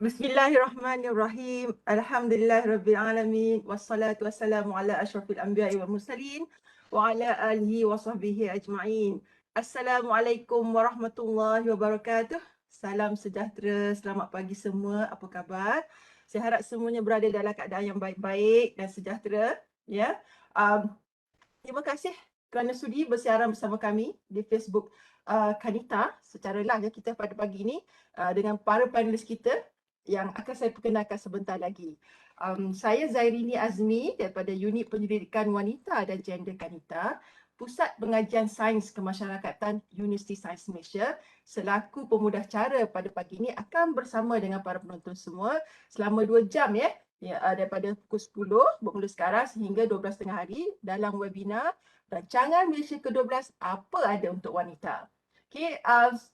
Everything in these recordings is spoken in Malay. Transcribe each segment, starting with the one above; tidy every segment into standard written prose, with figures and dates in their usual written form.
Bismillahirrahmanirrahim. Alhamdulillahirabbil wassalatu wassalamu ala asyrafil anbiya'i wal mursalin wa ala alihi wa sahbihi ajma'in. Assalamualaikum warahmatullahi wabarakatuh. Salam sejahtera, selamat pagi semua. Apa khabar? Saya harap semuanya berada dalam keadaan yang baik-baik dan sejahtera, ya. Terima kasih kerana sudi bersiaran bersama kami di Facebook KANITA secara live kita pada pagi ini dengan para panelis kita yang akan saya perkenalkan sebentar lagi. Saya Zairini Azmi daripada Unit Penyelidikan Wanita dan Gender KANITA, Pusat Pengajian Sains Kemasyarakatan Universiti Sains Malaysia, selaku pemudahcara pada pagi ini akan bersama dengan para penonton semua selama 2 jam daripada pukul 10 bermula sekarang sehingga 12.30 hari dalam webinar Rancangan Malaysia ke-12 Apa Ada Untuk Wanita.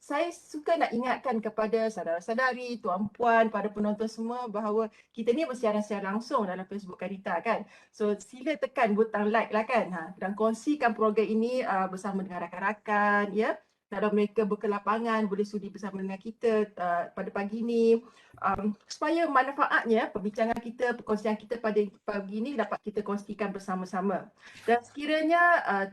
Saya suka nak ingatkan kepada saudara-saudari, tuan-puan, para penonton semua bahawa kita ni bersiaran secara langsung dalam Facebook KANITA kan. So sila tekan butang like lah kan. Dan kongsikan program ini bersama dengan rakan-rakan ya. Kalau mereka berkelapangan boleh sudi bersama dengan kita pada pagi ini. Supaya manfaatnya perbincangan kita, perkongsian kita pada pagi ini dapat kita kongsikan bersama-sama. Dan sekiranya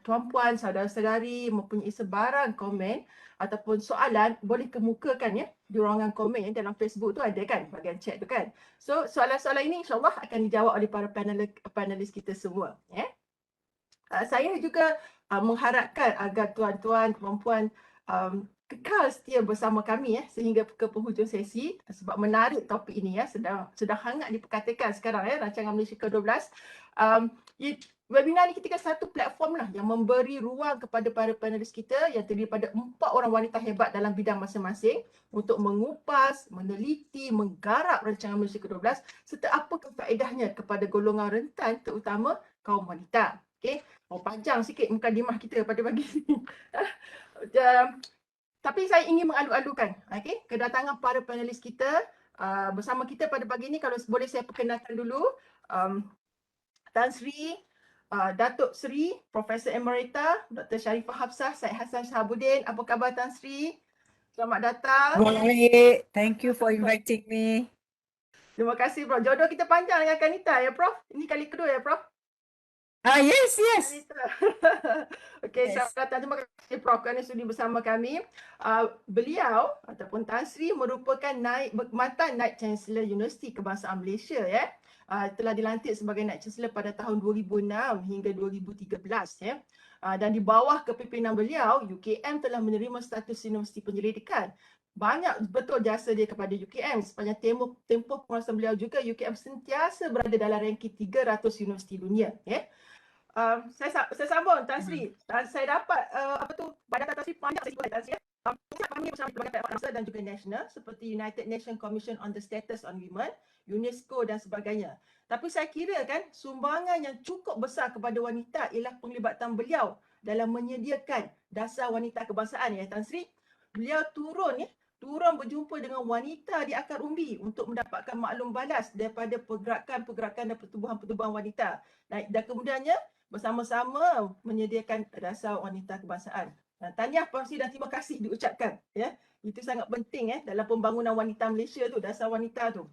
tuan-puan, saudara-saudari mempunyai sebarang komen ataupun soalan, boleh kemukakan ya di ruangan komen dalam Facebook tu ada kan bahagian chat tu kan. So soalan-soalan ini insyaAllah akan dijawab oleh para panelis kita semua. Saya juga mengharapkan agar tuan-tuan, puan-puan kekal setia bersama kami sehingga ke penghujung sesi sebab menarik topik ini sedang hangat diperkatakan sekarang rancangan Malaysia ke-12. Webinar ni kita satu platform lah yang memberi ruang kepada para panelis kita yang terdiri pada 4 orang wanita hebat dalam bidang masing-masing untuk mengupas, meneliti, menggarap rancangan Malaysia ke-12 serta apakah faedahnya kepada golongan rentan terutama kaum wanita. Panjang sikit mukadimah kita pada pagi ni. Tapi saya ingin mengalu-alukan kedatangan para panelis kita bersama kita pada pagi ini. Kalau boleh saya perkenalkan dulu Tan Seri, Dato Seri, Profesor Emerita, Dr. Sharifah Hapsah, Syed Hasan, Shahabudin. Apa khabar Tan Seri? Selamat datang. Baik, thank you for inviting me. Terima kasih Prof. Jodoh kita panjang dengan KANITA ya Prof. Ini kali kedua ya Prof. Yes. Okey, selamat datang. Terima kasih Prof kerana sudi bersama kami. Beliau ataupun Tan Seri merupakan mantan Naib Chancellor Universiti Kebangsaan Malaysia telah dilantik sebagai Naib Chancellor pada tahun 2006 hingga 2013 dan di bawah kepimpinan beliau UKM telah menerima status Universiti Penyelidikan. Banyak betul jasa dia kepada UKM. Sepanjang tempoh penguasaan beliau juga UKM sentiasa berada dalam ranking 300 universiti dunia saya sambung Tan Seri. Saya dapat badan Tan Seri banyak sekali Tan Seri. Kami bersama berbagai pihak dan juga nasional seperti United Nations Commission on the Status on Women, UNESCO dan sebagainya. Tapi saya kira kan sumbangan yang cukup besar kepada wanita ialah penglibatan beliau dalam menyediakan dasar wanita kebangsaan Tan Seri. Beliau turun berjumpa dengan wanita di akar umbi untuk mendapatkan maklum balas daripada pergerakan dan pertubuhan wanita. Dan kemudiannya bersama-sama menyediakan dasar wanita kebangsaan. Tahniah Prof dan terima kasih diucapkan Itu sangat penting dalam pembangunan wanita Malaysia tu, dasar wanita tu.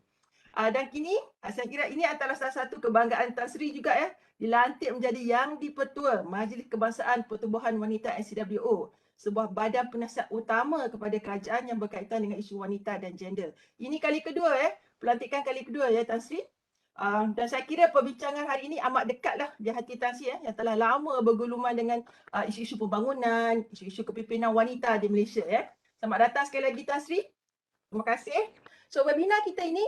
Dan kini saya kira ini adalah salah satu kebanggaan Tan Seri juga dilantik menjadi Yang di-Pertua Majlis Kebangsaan Pertubuhan Wanita NCWO, sebuah badan penasihat utama kepada kerajaan yang berkaitan dengan isu wanita dan gender. Ini kali kedua pelantikan kali kedua Tan Seri. Dan saya kira perbincangan hari ini amat dekatlah di hati Tan Seri yang telah lama berguluman dengan isu-isu pembangunan, isu-isu kepimpinan wanita di Malaysia Selamat datang sekali lagi Tan Seri. Terima kasih. So webinar kita ini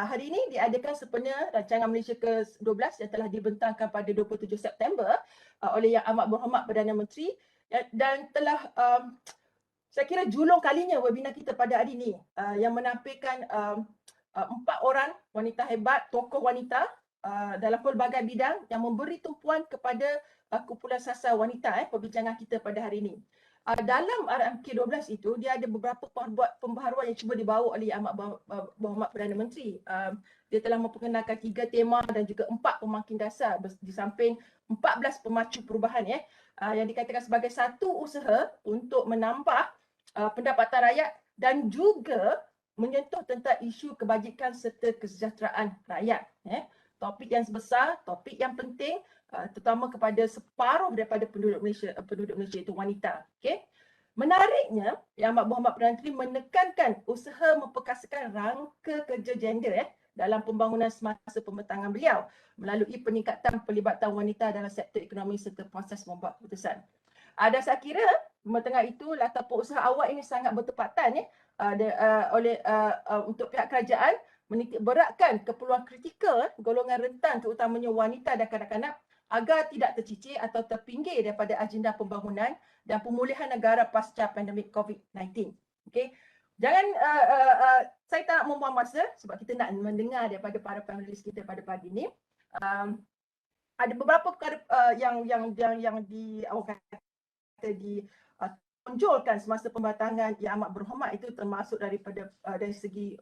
hari ini diadakan sempena rancangan Malaysia ke-12 yang telah dibentangkan pada 27 September oleh Yang Amat Berhormat Perdana Menteri dan telah saya kira julung kalinya webinar kita pada hari ini yang menampilkan 4 orang wanita hebat, tokoh wanita dalam pelbagai bidang yang memberi tumpuan kepada kumpulan sasar wanita perbincangan kita pada hari ini. Dalam RMK12 itu dia ada beberapa pembaharuan yang cuba dibawa oleh Yang Amat Berhormat Perdana Menteri. Dia telah memperkenalkan 3 tema dan juga 4 pemakin dasar di samping 14 pemacu perubahan yang dikatakan sebagai satu usaha untuk menambah pendapatan rakyat dan juga menyentuh tentang isu kebajikan serta kesejahteraan rakyat. Topik yang besar, topik yang penting, terutama kepada separuh daripada penduduk Malaysia itu wanita. Okay? Menariknya, Yang Amat Berhormat Perdana Menteri menekankan usaha memperkasakan rangka kerja gender dalam pembangunan semasa pembentangan beliau melalui peningkatan pelibatan wanita dalam sektor ekonomi serta proses membuat keputusan. Dan saya kira tengah itu latar usaha awal ini sangat bertepatan untuk pihak kerajaan menitik beratkan keperluan kritikal golongan rentan terutamanya wanita dan kanak-kanak agar tidak tercicir atau terpinggir daripada agenda pembangunan dan pemulihan negara pasca pandemik COVID-19. Okay. Jangan, saya tak nak membuang masa sebab kita nak mendengar daripada para panelis kita pada pagi ini. Ada beberapa perkara yang ditonjolkan semasa pembatangan Yang Amat Berhormat itu termasuk daripada dari segi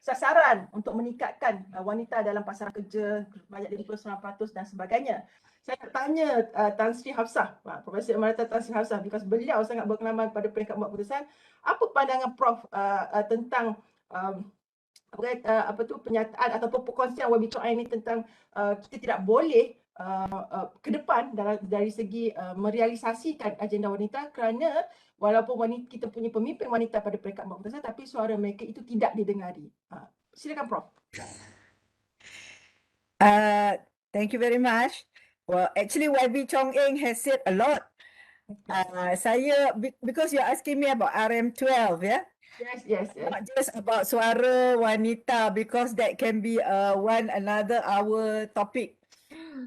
sasaran untuk meningkatkan wanita dalam pasaran kerja banyak 59% dan sebagainya. Saya nak tanya Tan Sri Hapsah, Profesor Emerita Tan Sri Hapsah, because beliau sangat berpengalaman pada peringkat membuat keputusan. Apa pandangan Prof tentang penyataan ataupun perkongsian webinar ini tentang kita tidak boleh ke depan dari segi merealisasikan agenda wanita kerana walaupun kita punya pemimpin wanita pada peringkat membuat keputusan tapi suara mereka itu tidak didengari. Silakan Prof. Thank you very much. Well, actually, YB Chong Eng has said a lot. Because you're asking me about RM12, yeah? Yes. Not just about suara wanita, because that can be another hour topic.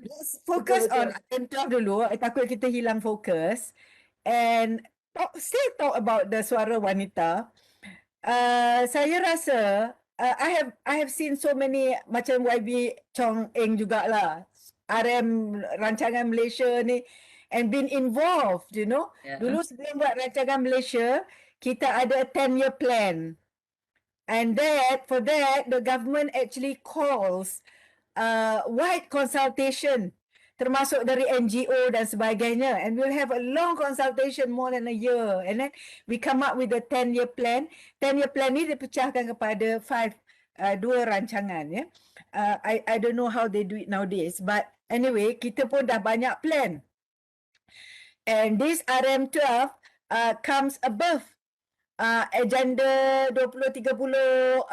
Let's focus on RM12 dulu. Takut kita hilang fokus. And still talk about the suara wanita. Saya rasa I have seen so many macam YB Chong Eng jugalah. RM rancangan Malaysia ni and been involved, you know. Yeah. Dulu sebelum buat rancangan Malaysia, kita ada a 10-year plan. And for that, the government actually calls wide consultation, termasuk dari NGO dan sebagainya. And we'll have a long consultation, more than a year. And then we come up with a 10-year plan. 10-year plan ni dipecahkan kepada dua rancangan. Ya. I don't know how they do it nowadays. But anyway, kita pun dah banyak plan. And this RM12 comes above agenda 2030,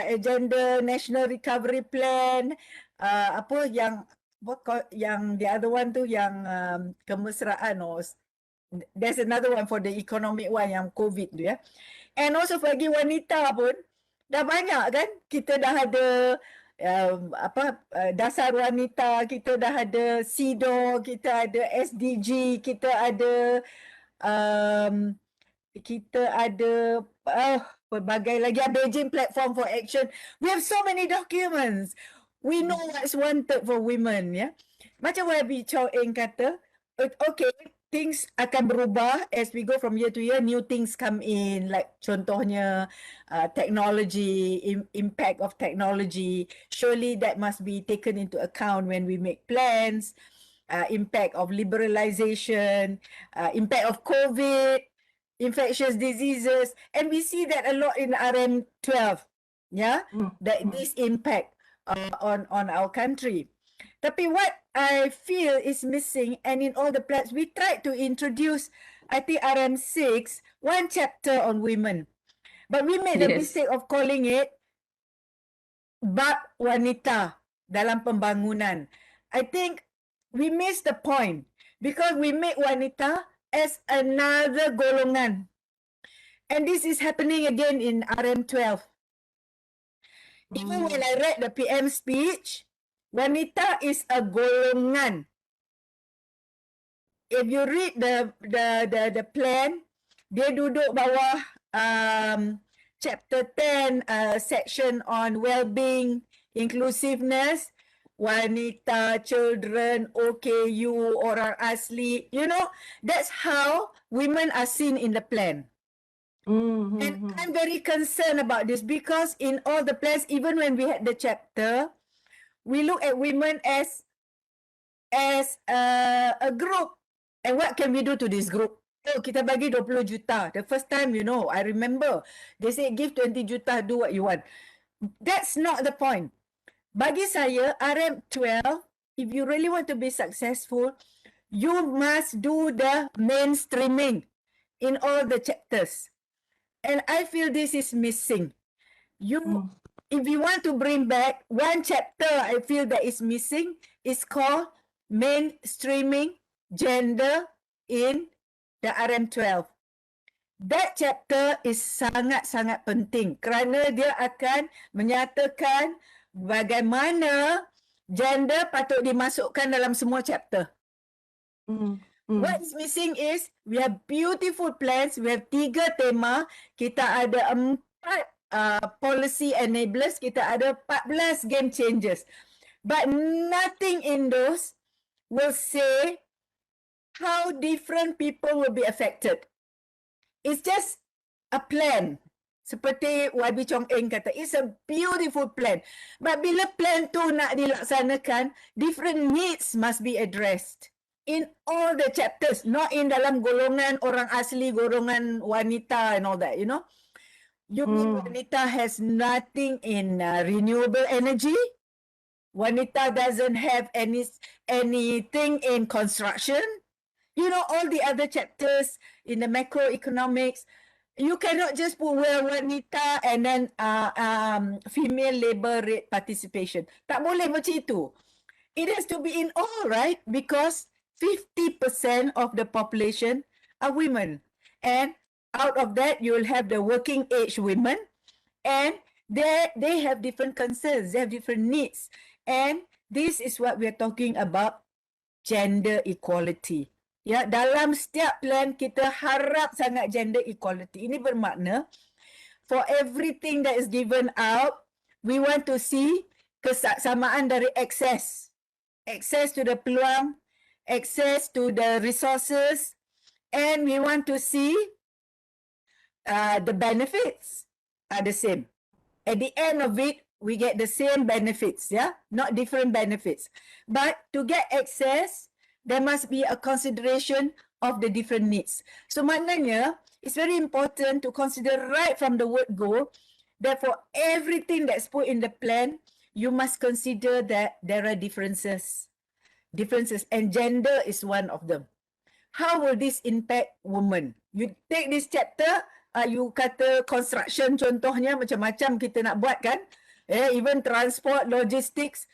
agenda National Recovery Plan, yang the other one tu yang kemesraan, there's another one for the economic one yang COVID tu ya. And also bagi wanita pun dah banyak kan, kita dah ada dasar wanita, kita dah ada SIDO, kita ada SDG, kita ada pelbagai lagi, Beijing Platform for Action. We have so many documents. We know what's wanted for women, ya. Macam YB Chow Eng kata, okay, things akan berubah as we go from year to year, new things come in, like contohnya technology, impact of technology. Surely that must be taken into account when we make plans. Impact of liberalization, impact of COVID, infectious diseases, and we see that a lot in RM12, yeah, that this impact on our country. Tapi what I feel is missing, and in all the plans, we tried to introduce, I think RM6, one chapter on women. But we made the mistake of calling it Bab Wanita dalam pembangunan. I think we missed the point because we make wanita as another golongan. And this is happening again in RM12. Even when I read the PM speech, wanita is a golongan. If you read the plan, dia duduk bawah chapter 10, section on well-being, inclusiveness, wanita, children, OKU, orang asli. You know, that's how women are seen in the plan. And I'm very concerned about this because in all the plans, even when we had the chapter, we look at women as a group. And what can we do to this group? oh, kita bagi 20 juta. The first time, you know, I remember, they say give 20 juta, do what you want. That's not the point. Bagi saya, RM12, if you really want to be successful, you must do the mainstreaming in all the chapters. And I feel this is missing. If you want to bring back one chapter, I feel that is missing, is called mainstreaming gender in the RM12. That chapter is sangat-sangat penting kerana dia akan menyatakan bagaimana gender patut dimasukkan dalam semua chapter. What is missing is we have beautiful plans, we have 3 tema, kita ada 4 policy enablers, kita ada 14 game changers. But nothing in those will say how different people will be affected. It's just a plan. Seperti YB Chong Eng kata, it's a beautiful plan. But bila plan tu nak dilaksanakan, different needs must be addressed in all the chapters, not in dalam golongan orang asli, golongan wanita and all that, you know. You mean Wanita has nothing in renewable energy? Wanita doesn't have anything in construction? You know, all the other chapters in the macroeconomics, you cannot just put wanita and then female labor rate participation. Tak boleh macam itu. It has to be in all, right? Because 50% of the population are women. And out of that, you will have the working age women. And they have different concerns, they have different needs. And this is what we are talking about, gender equality. Ya, dalam setiap plan kita harap sangat gender equality. Ini bermakna for everything that is given out, we want to see kesamaan dari access to the peluang, access to the resources, and we want to see the benefits are the same. At the end of it, we get the same benefits, yeah, not different benefits. But to get access, there must be a consideration of the different needs. So maknanya, it's very important to consider right from the word go that for everything that's put in the plan, you must consider that there are differences, and gender is one of them. How will this impact women? You take this chapter, you kata construction contohnya, macam-macam kita nak buat kan? Even transport, logistics,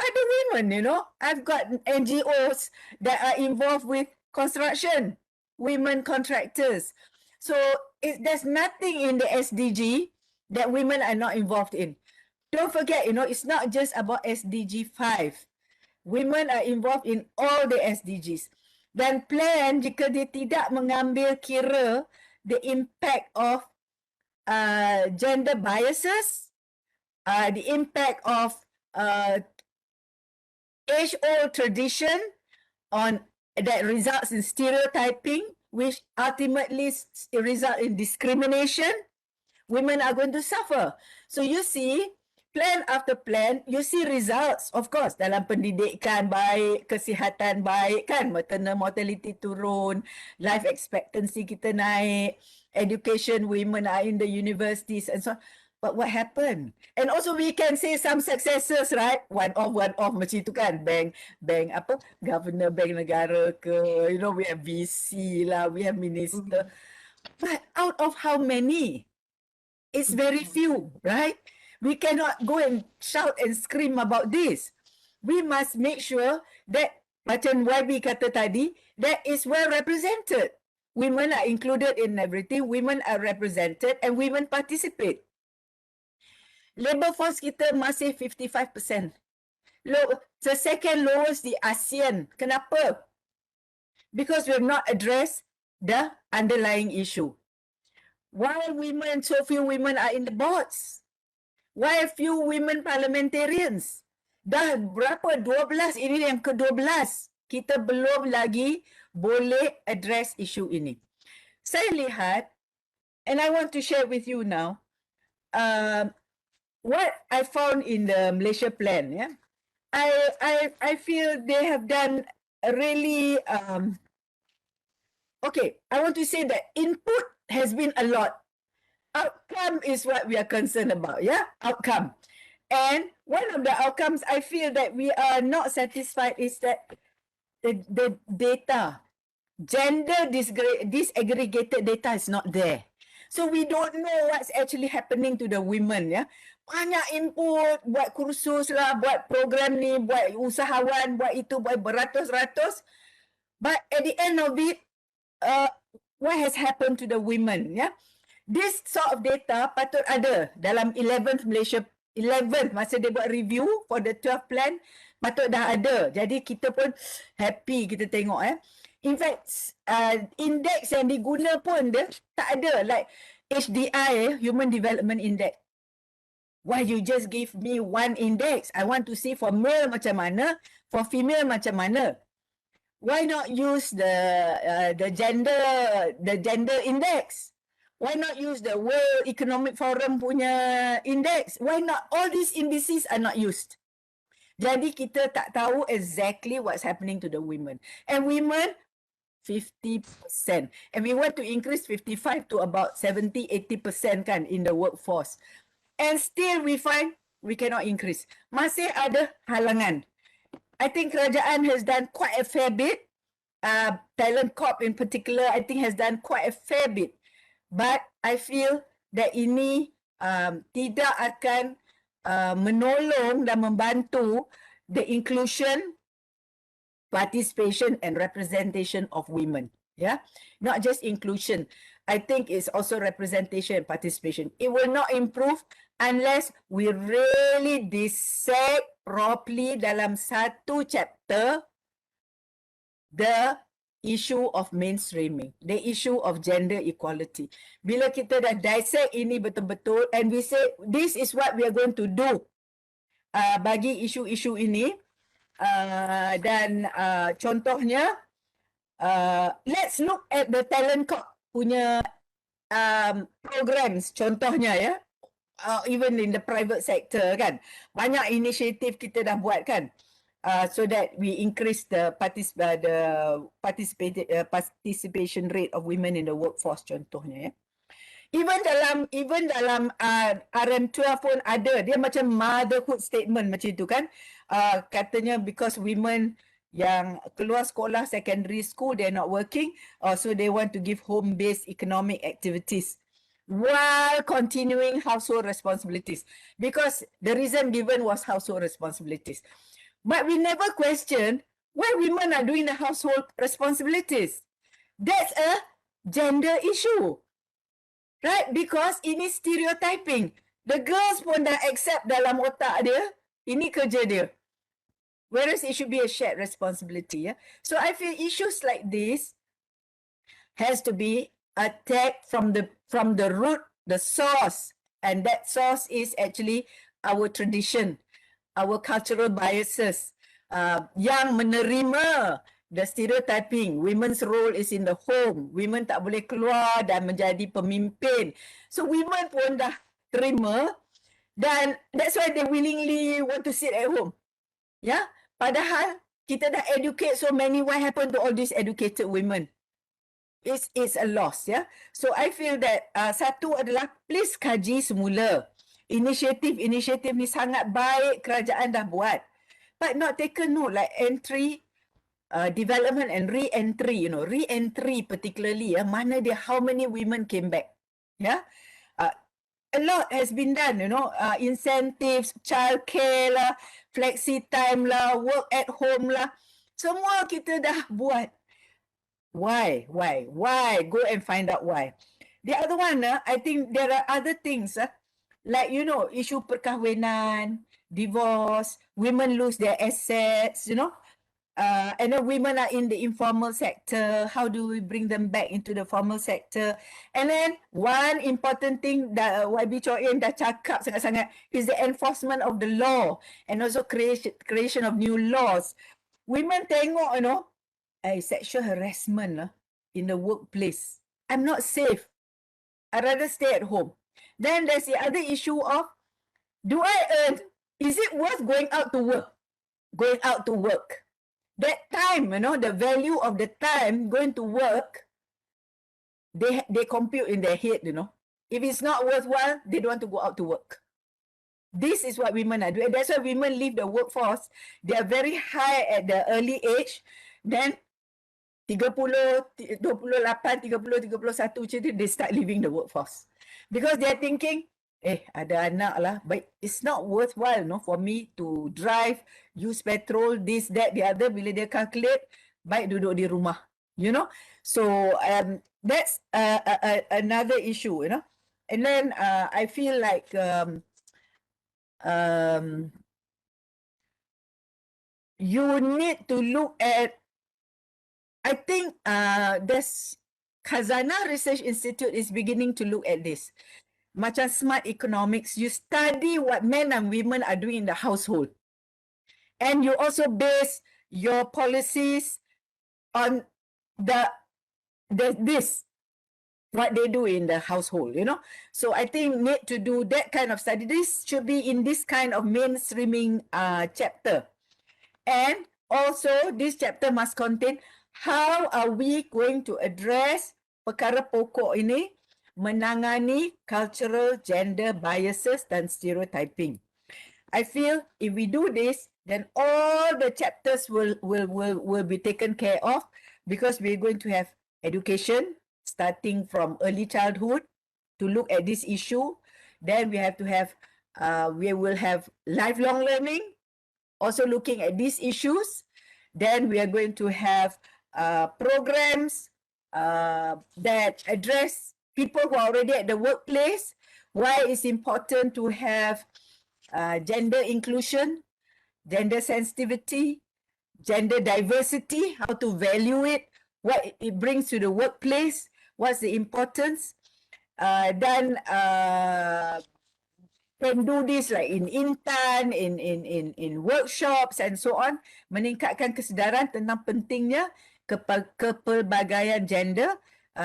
ada women, you know. I've got NGOs that are involved with construction, women contractors. So there's nothing in the SDG that women are not involved in. Don't forget, you know, it's not just about SDG 5. Women are involved in all the SDGs. Dan plan, jika dia tidak mengambil kira the impact of gender biases, the impact of age-old tradition on that results in stereotyping, which ultimately result in discrimination, women are going to suffer. So you see, plan after plan, you see results, of course, dalam pendidikan baik, kesihatan baik kan, maternal mortality turun, life expectancy kita naik, education, women are in the universities and so on. But what happened? And also we can say some successes, right? One off macam itu kan. Bank apa? Governor bank negara ke, you know, we have VC lah, we have minister. But out of how many? It's very few, right? We cannot go and shout and scream about this. We must make sure that, macam YB kata tadi, that is well represented. Women are included in everything, women are represented and women participate. Labour force kita masih 55%. The second lowest di ASEAN. Kenapa? Because we have not addressed the underlying issue. Why so few women are in the boards? Why few women parliamentarians? Dah berapa? 12, ini yang ke-12. Kita belum lagi boleh address isu ini. Saya lihat, and I want to share with you now, what I found in the Malaysia plan, yeah, I feel they have done a really okay, I want to say that input has been a lot. Outcome is what we are concerned about, yeah? Outcome. And one of the outcomes I feel that we are not satisfied is that the data, gender disaggregated data is not there. So we don't know what's actually happening to the women, ya. Banyak input, buat kursus lah, buat program ni, buat usahawan, buat itu, buat beratus-ratus. But at the end of it, what has happened to the women, ya? This sort of data patut ada dalam 11th Malaysia 11 masa dia buat review for the 12th plan, patut dah ada. Jadi kita pun happy kita tengok. In fact, index yang diguna pun dia tak ada. Like HDI, Human Development Index. Why you just give me one index? I want to see for male macam mana, for female macam mana. Why not use the gender index? Why not use the World Economic Forum punya index? Why not? All these indices are not used. Jadi kita tak tahu exactly what's happening to the women. And women, 50%. And we want to increase 55 to about 70-80% kan in the workforce. And still we find we cannot increase. Masih ada halangan. I think kerajaan has done quite a fair bit. Talent Corp in particular, I think has done quite a fair bit. But I feel that ini tidak akan menolong dan membantu the inclusion, participation and representation of women. Yeah, not just inclusion. I think it's also representation and participation. It will not improve unless we really dissect properly dalam satu chapter the issue of mainstreaming, the issue of gender equality. Bila kita dah dissect ini betul-betul and we say this is what we are going to do bagi isu-isu ini dan contohnya let's look at the Talent Corp punya programs contohnya ya, even in the private sector kan, banyak inisiatif kita dah buat kan. So that we increase the participation rate of women in the workforce contohnya ya. Even dalam RM12 pun ada, dia macam motherhood statement macam itu kan. Katanya because women yang keluar sekolah secondary school they're not working, so they want to give home based economic activities while continuing household responsibilities, because the reason given was household responsibilities. But we never question why women are doing the household responsibilities. That's a gender issue. Right? Because ini stereotyping. The girls pun dah accept dalam otak dia, ini kerja dia. Whereas it should be a shared responsibility. Yeah? So I feel issues like this has to be attacked from the root, the source. And that source is actually our tradition, our cultural biases, yang menerima the stereotyping. Women's role is in the home. Women tak boleh keluar dan menjadi pemimpin. So women pun dah terima dan that's why they willingly want to sit at home. Yeah? Padahal kita dah educate so many. What happened to all these educated women? It's a loss. Yeah? So I feel that satu adalah please kaji semula. Inisiatif ni sangat baik kerajaan dah buat, but not taken note, like entry, development and re-entry, re-entry particularly, mana dia, how many women came back, yeah? A lot has been done, incentives, childcare lah, flexi time lah, work at home lah, semua kita dah buat. Why? Go and find out why. The other one, I think there are other things, like, issue perkahwinan, divorce, women lose their assets, and then women are in the informal sector. How do we bring them back into the formal sector? And then one important thing that YB Choi dah cakap sangat-sangat is the enforcement of the law and also creation of new laws. Women tengok, sexual harassment in the workplace. I'm not safe. I'd rather stay at home. Then there's the other issue of, do I earn? Is it worth going out to work? Going out to work. That time, the value of the time going to work they compute in their head, you know. If it's not worthwhile, they don't want to go out to work. This is what women are doing. That's why women leave the workforce. They are very high at the early age. Then 30, 28, 30, 31 macam tu, they start leaving the workforce. Because they are thinking, ada anak lah, but it's not worthwhile, no, for me to drive, use petrol, this, that, the other. Bila dia calculate, baik duduk di rumah, you know. So that's another issue, you know. And then I feel like you need to look at, I think there's Khazanah Research Institute is beginning to look at this. Macam smart economics, you study what men and women are doing in the household. And you also base your policies on this, what they do in the household, you know. So I think need to do that kind of study. This should be in this kind of mainstreaming chapter. And also this chapter must contain how are we going to address perkara pokok ini, menangani cultural gender biases dan stereotyping. I feel if we do this, then all the chapters will be taken care of, because we're going to have education starting from early childhood to look at this issue. Then we have to have, we will have lifelong learning, also looking at these issues. Then we are going to have programs that address people who are already at the workplace, why it's important to have gender inclusion, gender sensitivity, gender diversity, how to value it, what it brings to the workplace, what's the importance. Then can do this like in intern, in workshops and so on, meningkatkan kesedaran tentang pentingnya kepelbagaian gender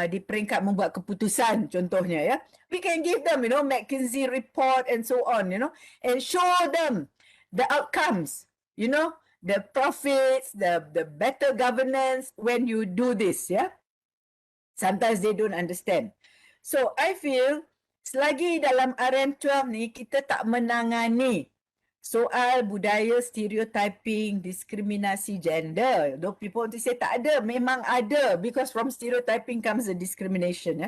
di peringkat membuat keputusan, contohnya, ya. We can give them, you know, McKinsey report and so on, you know, and show them the outcomes, you know, the profits, the better governance when you do this, yeah. Sometimes they don't understand. So I feel selagi dalam RM12 ni kita tak menangani soal budaya stereotyping, diskriminasi gender. Though people want to say tak ada, memang ada, because from stereotyping comes the discrimination.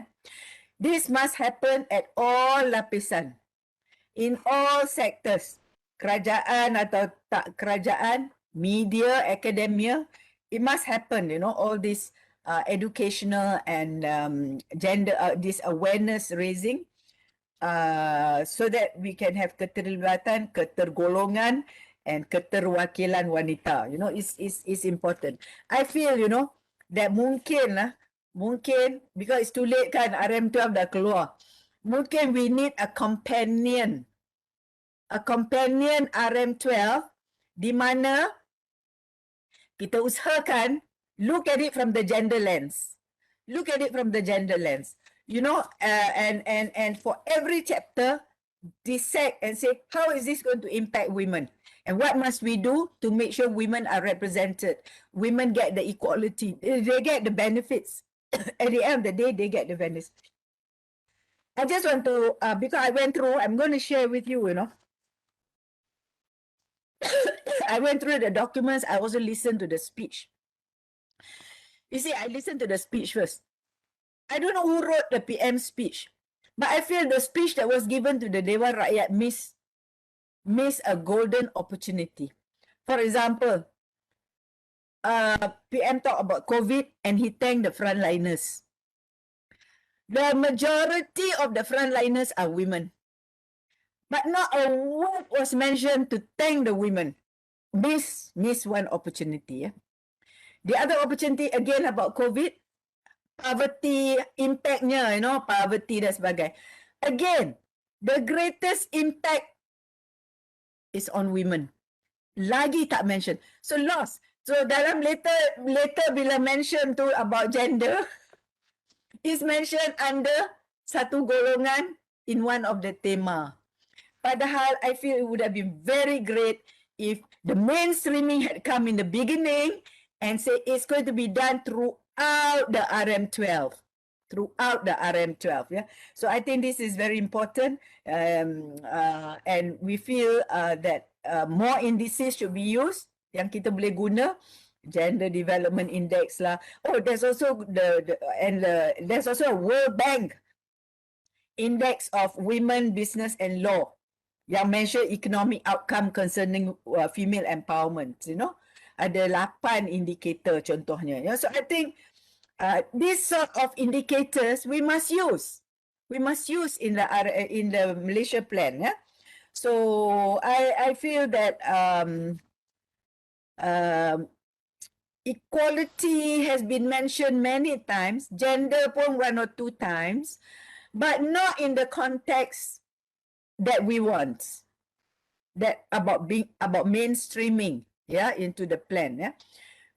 This must happen at all lapisan, in all sectors, kerajaan atau tak kerajaan, media, academia. It must happen, you know, all this educational and gender, this awareness raising. So that we can have keterlibatan, ketergolongan, and keterwakilan wanita. You know, it's important. I feel, you know, that mungkin because it's too late kan, RM12 dah keluar. Mungkin we need a companion RM12 di mana kita usahakan look at it from the gender lens. Look at it from the gender lens. You know, and for every chapter, dissect and say, how is this going to impact women? And what must we do to make sure women are represented? Women get the equality. They get the benefits. At the end of the day, they get the benefits. I just want to, because I went through, I'm going to share with you, you know. I went through the documents. I also listened to the speech. You see, I listened to the speech first. I don't know who wrote the PM speech, but I feel the speech that was given to the Dewan Rakyat miss a golden opportunity. For example, PM talked about COVID and he thanked the frontliners. The majority of the frontliners are women, but not a word was mentioned to thank the women. Miss one opportunity. The other opportunity again about COVID, poverty impactnya, you know, poverty dan sebagainya. Again, the greatest impact is on women. Lagi tak mention. So lost. So dalam later bila mention tu about gender, is mentioned under satu golongan in one of the tema. Padahal I feel it would have been very great if the mainstreaming had come in the beginning and say it's going to be done throughout the RM12. throughout the RM12. Yeah, so I think this is very important, and we feel that more indices should be used yang kita boleh guna. Gender Development Index lah. Oh, there's also there's also a World Bank Index of Women, Business and Law yang measure economic outcome concerning female empowerment. You know, ada 8 indikator contohnya. Yeah, so I think this sort of indicators we must use. We must use in the Malaysia plan. Yeah. So I feel that equality has been mentioned many times, gender pun 1 or 2 times, but not in the context that we want. That about mainstreaming, yeah, into the plan, yeah.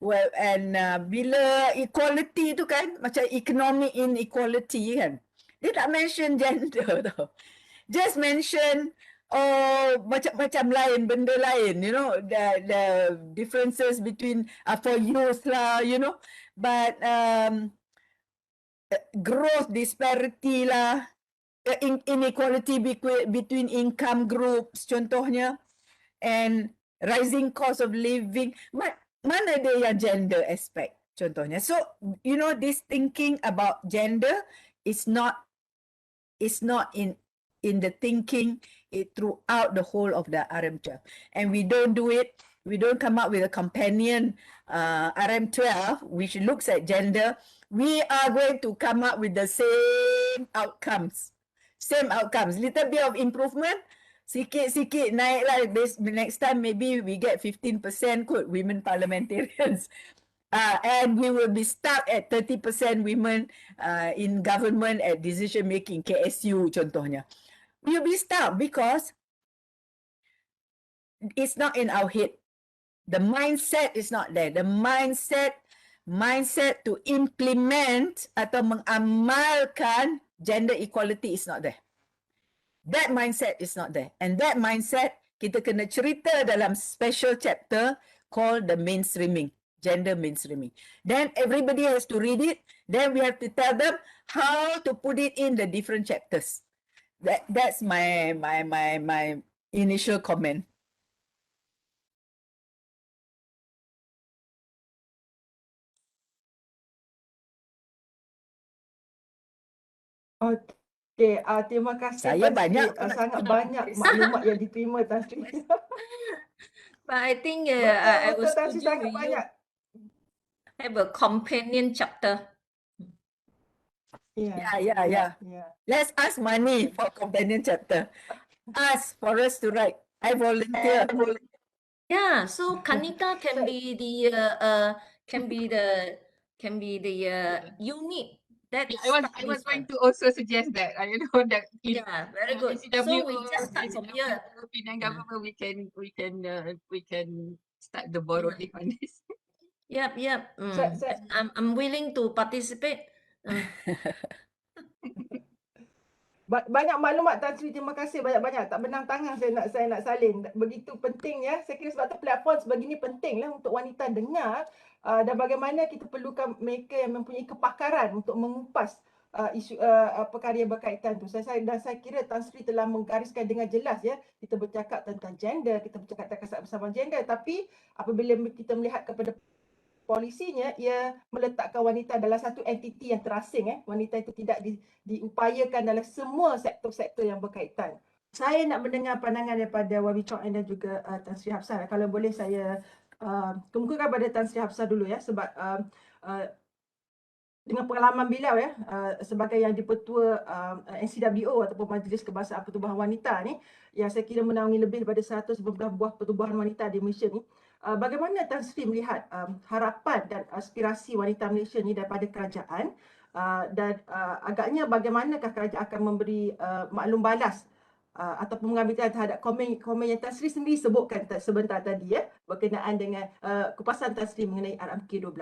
Well, and bila equality tu kan macam economic inequality kan, dia tak mention gender tau. Just mention macam-macam lain, benda lain, you know, the differences between for youth lah, you know, but growth disparity lah, inequality between income groups contohnya, and rising cost of living. Mana dia yang gender aspect contohnya. So, you know, this thinking about gender is not in the thinking throughout the whole of the RM12. And we don't do it, we don't come up with a companion RM12 which looks at gender. We are going to come up with the same outcomes. Little bit of improvement, sikit-sikit naik lah. Next time maybe we get 15% kot women parliamentarians. And we will be stuck at 30% women in government at decision making, KSU contohnya. We'll be stuck because it's not in our head. The mindset is not there. The mindset to implement atau mengamalkan gender equality is not there. That mindset is not there. And that mindset kita kena cerita dalam special chapter called the mainstreaming. Gender mainstreaming. Then everybody has to read it. Then we have to tell them how to put it in the different chapters. That's my initial comment. Okey, terima kasih. Saya banyak, sangat banyak maklumat yang diterima Tan Sri. But I think Betul, I was Tan Sri, setuju sangat with you. banyak. Have a companion chapter. Yeah. Let's ask money for companion chapter. Ask for us to write. I volunteer. Yeah, so KANITA can be the unit that I was going to also suggest that. I know that yeah, very good. NCWO, So we just start from here. Penang government, we can start the ball rolling on this. Yep. Saya- I'm willing to participate. Banyak maklumat Tan Sri, terima kasih banyak-banyak. Tak benang tangan saya nak salin. Begitu penting ya. Saya kira sebab tu platform sebegini penting lah untuk wanita dengar dan bagaimana kita perlukan mereka yang mempunyai kepakaran untuk mengupas isu perkara yang berkaitan tu. Saya kira Tan Sri telah menggariskan dengan jelas ya. Kita bercakap tentang gender, kita bercakap tentang kesetaraan gender, tapi apabila kita melihat kepada polisinya, ia meletakkan wanita dalam satu entiti yang terasing. Wanita itu tidak diupayakan dalam semua sektor-sektor yang berkaitan. Saya nak mendengar pandangan daripada Wabi Chong dan juga Tan Sri Hapsah. Kalau boleh saya kemukakan pada Tan Sri Hapsah dulu ya, sebab dengan pengalaman beliau ya sebagai yang dipertua NCWO ataupun Majlis Kebangsaan Pertubuhan Wanita ni, yang saya kira menaungi lebih daripada 190 buah pertubuhan wanita di Malaysia ni. Bagaimana Tan Sri melihat harapan dan aspirasi wanita Malaysia ni daripada kerajaan dan agaknya bagaimanakah kerajaan akan memberi maklum balas ataupun mengambil terhadap komen yang Tan Sri sendiri sebutkan sebentar tadi ya, berkenaan dengan kupasan Tan Sri mengenai RMK 12.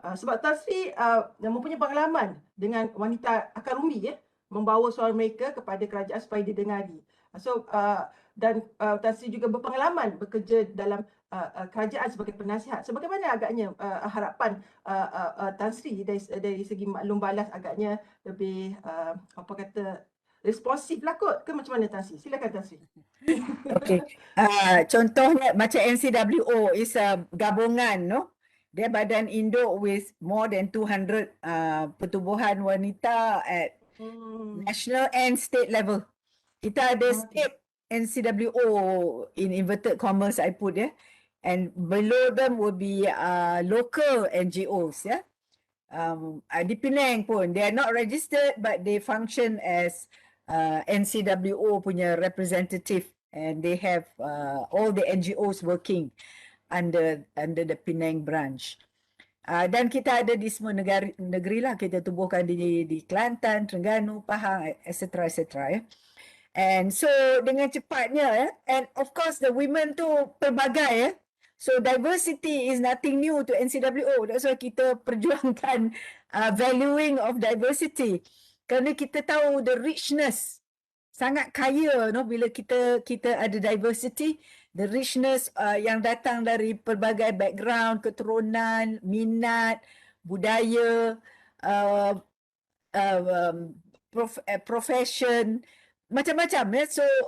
Sebab Tan Sri mempunyai pengalaman dengan wanita akar umbi ya, membawa suara mereka kepada kerajaan supaya didengari. So dan Tan Sri juga berpengalaman bekerja dalam kerajaan sebagai penasihat. Sebagaimana agaknya harapan Tan Sri dari segi maklum balas agaknya lebih apa kata responsif lah kot ke macam mana Tan Sri? Silakan Tan Sri. Okay. Contohnya macam NCWO is a gabungan, no? Dia badan induk with more than 200 pertubuhan wanita at national and state level. Kita ada state NCWO in inverted commas I put, yeah. And below them will be local NGOs, yeah. Di Penang pun, they are not registered but they function as NCWO punya representative, and they have all the NGOs working under the Penang branch. Dan kita ada di semua negeri lah, kita tubuhkan di Kelantan, Terengganu, Pahang, etc. ya. And so dengan cepatnya ya, and of course the women tu pelbagai ya. So diversity is nothing new to NCWO. That's why kita perjuangkan valuing of diversity. Kerana kita tahu the richness sangat kaya, no, bila kita ada diversity, the richness yang datang dari pelbagai background, keturunan, minat, budaya, profession, macam-macam ya.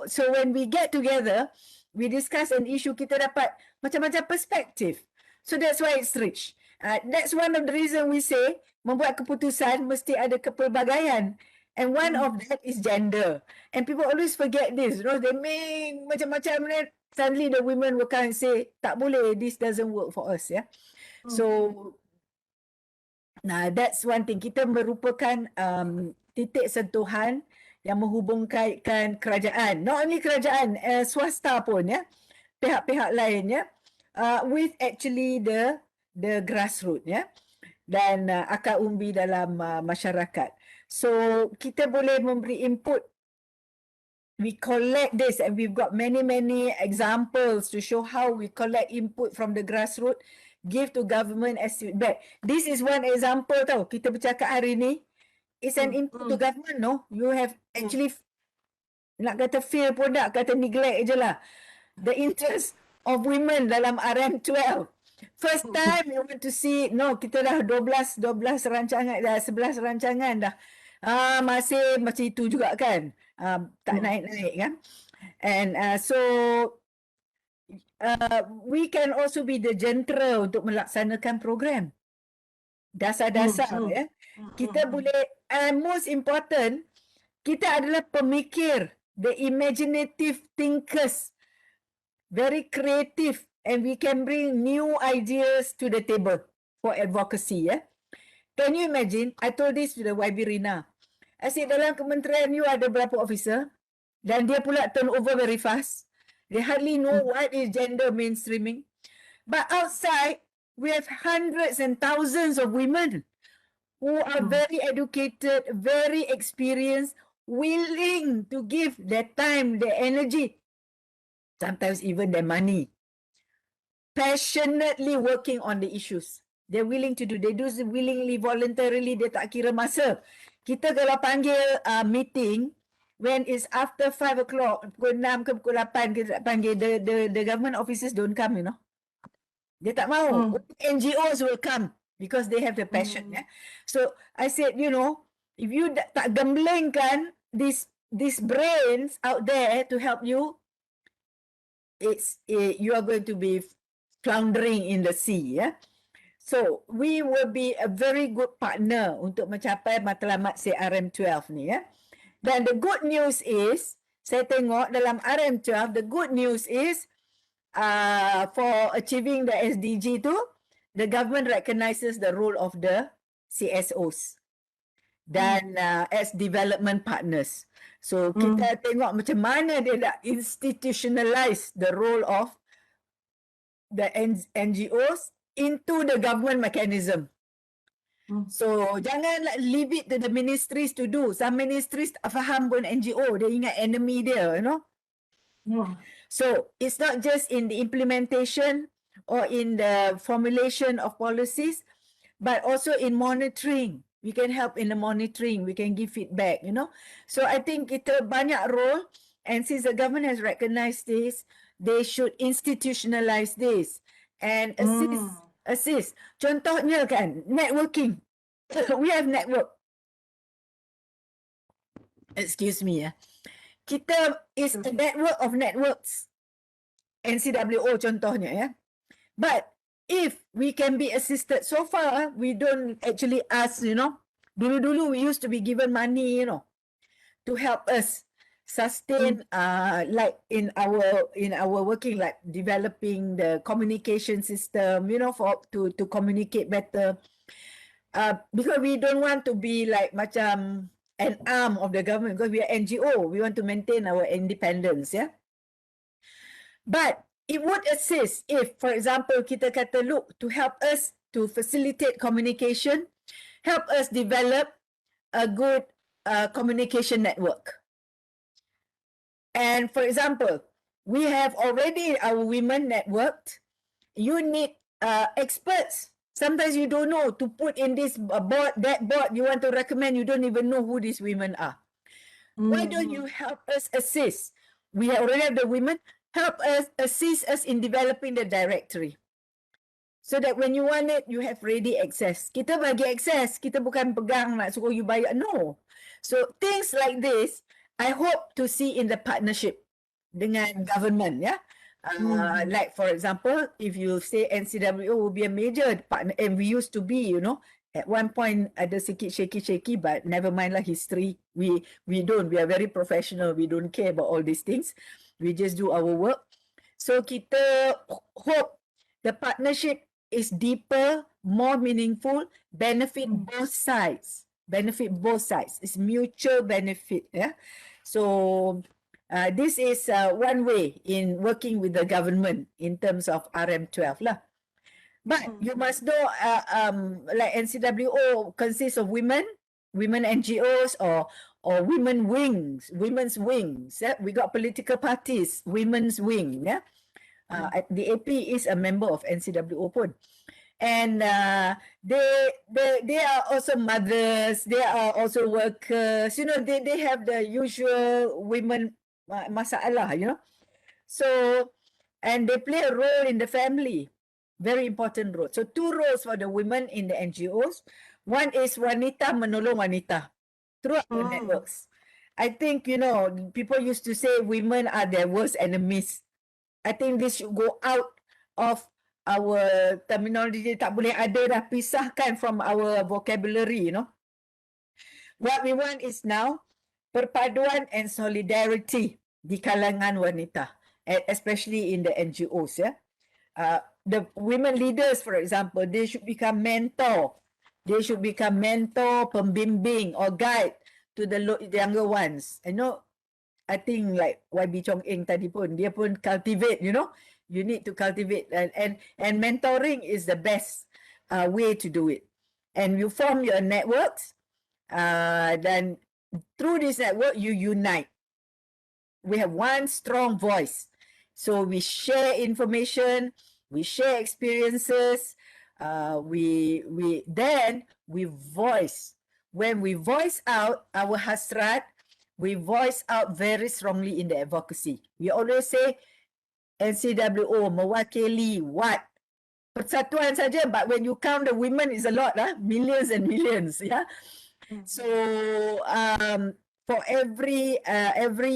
So when we get together, we discuss an issue, kita dapat macam-macam perspektif. So that's why it's rich. That's one of the reason we say membuat keputusan mesti ada kepelbagaian. And one of that is gender. And people always forget this. You know, they make macam-macam. Suddenly the women will come and say, tak boleh, this doesn't work for us. Yeah. So, that's one thing. Kita merupakan titik sentuhan yang menghubungkan kerajaan. Not only kerajaan, swasta pun ya. Pihak-pihak lain ya. With actually the grassroots ya. Dan akar umbi dalam masyarakat. So kita boleh memberi input. We collect this and we've got many examples to show how we collect input from the grassroots, give to government as feedback. This is one example tau. Kita bercakap hari ni, it's an input to government, no? You have actually, nak kata feel pun tak, kata neglect je lah. The interest of women dalam RM12. First time you want to see, no, kita dah 12 rancangan, dah 11 rancangan dah. Masih macam itu juga kan. Tak naik-naik kan. And so we can also be the jentera untuk melaksanakan program. Dasar-dasar ya. Kita boleh, and most important, kita adalah pemikir, the imaginative thinkers, very creative, and we can bring new ideas to the table for advocacy. Yeah? Can you imagine? I told this to the YB Rina. I said, dalam kementerian you ada berapa officer? Dan dia pula turnover very fast. They hardly know what is gender mainstreaming. But outside, we have hundreds and thousands of women who are very educated, very experienced, willing to give their time, their energy, sometimes even their money, passionately working on the issues. They're willing to do. They do willingly, voluntarily. Dia tak kira masa. Kita kalau panggil meeting, when it's after 5 o'clock, pukul 6 ke pukul 8, kita tak panggil. The government officers don't come, you know. Dia tak mau. NGOs will come because they have the passion. Yeah? So I said, you know, if you tak gemblengkan these brains out there to help you, you are going to be floundering in the sea. Yeah? So we will be a very good partner untuk mencapai matlamat RM12 ni. Ya? Dan the good news is, saya tengok dalam RM12, the good news is, for achieving the SDG tu, the government recognizes the role of the CSOs dan as development partners. So kita tengok macam mana dia dah institutionalize the role of the NGOs into the government mechanism. So jangan leave it to the ministries to do. Some ministries tak faham pun NGO, dia ingat enemy dia, you know. So it's not just in the implementation or in the formulation of policies, but also in monitoring. We can help in the monitoring, we can give feedback, you know. So I think kita banyak role, And since the government has recognized this, they should institutionalize this and assist. Contohnya kan, networking. We have network. Excuse me ya. Kita is a network of networks. NCWO contohnya ya. But if we can be assisted, so far we don't actually ask, you know. Dulu-dulu we used to be given money, you know, to help us sustain like in our working, like developing the communication system, you know, for to communicate better. Because we don't want to be like macam an arm of the government, because we are NGO. We want to maintain our independence, yeah. But it would assist if, for example, kita kata, look, to help us to facilitate communication, help us develop a good communication network. And for example, we have already our women networked. You need experts. Sometimes you don't know to put in this board, that board you want to recommend. You don't even know who these women are. Why don't you help us assist? We already have the women. Help us, assist us in developing the directory. So that when you want it, you have ready access. Kita bagi access. Kita bukan pegang nak suruh you bayar. No. So things like this, I hope to see in the partnership dengan government, yeah. Like for example, if you say NCWO will be a major partner, and we used to be, you know, at one point ada sikit shaky, but never mind lah, history. We are very professional. We don't care about all these things. We just do our work. So kita hope the partnership is deeper, more meaningful, benefit both sides. Benefit both sides. It's mutual benefit, yeah. So this is one way in working with the government in terms of RM12 lah. But you must know, like NCWO consists of women NGOs or women's wings. Yeah? We got political parties, women's wing. Yeah, the AP is a member of NCWO pun. And they are also mothers, they are also workers, you know, they have the usual women masalah, you know. So, and they play a role in the family, very important role. So 2 roles for the women in the NGOs. One is wanita menolong wanita through our networks. I think, you know, people used to say women are their worst enemies. I think this should go out of our terminology, tak boleh ada dah, pisahkan from our vocabulary, you know. What we want is now perpaduan and solidarity di kalangan wanita, especially in the NGOs, yeah. The women leaders, for example, they should become mentor. They should become mentor, pembimbing or guide to the younger ones. I know, I think like YB Chong Eng tadi pun, dia pun cultivate, you know. You need to cultivate, and mentoring is the best way to do it. And you form your networks, then through this network you unite. We have one strong voice, so we share information, we share experiences, we voice. When we voice out our hasrat, we voice out very strongly in the advocacy. We always say NCWO mewakili what? Persatuan saja, but when you count the women is a lot, millions and millions, yeah. So for every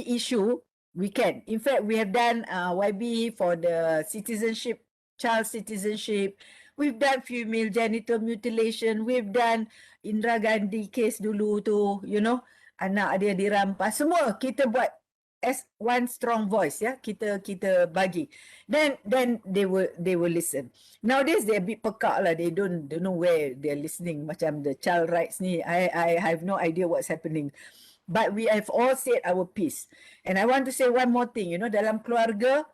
issue we can. In fact, we have done YB for the citizenship, child citizenship. We've done female genital mutilation. We've done Indira Gandhi case dulu tu, you know, anak dia dirampas. Semua kita buat as one strong voice, yeah. Kita bagi. Then they will listen. Nowadays they a bit pekak lah. They don't know where they're listening. Macam the child rights ni, I have no idea what's happening. But we have all said our piece. And I want to say one more thing, you know, dalam keluarga,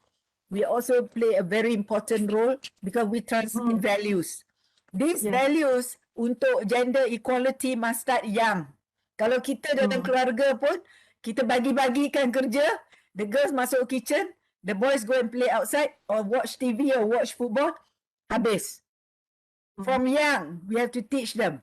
we also play a very important role because we transmit values. These values untuk gender equality must start young. Kalau kita dalam keluarga pun, kita bagi-bagikan kerja, the girls masuk kitchen, the boys go and play outside or watch TV or watch football, habis. From young, we have to teach them.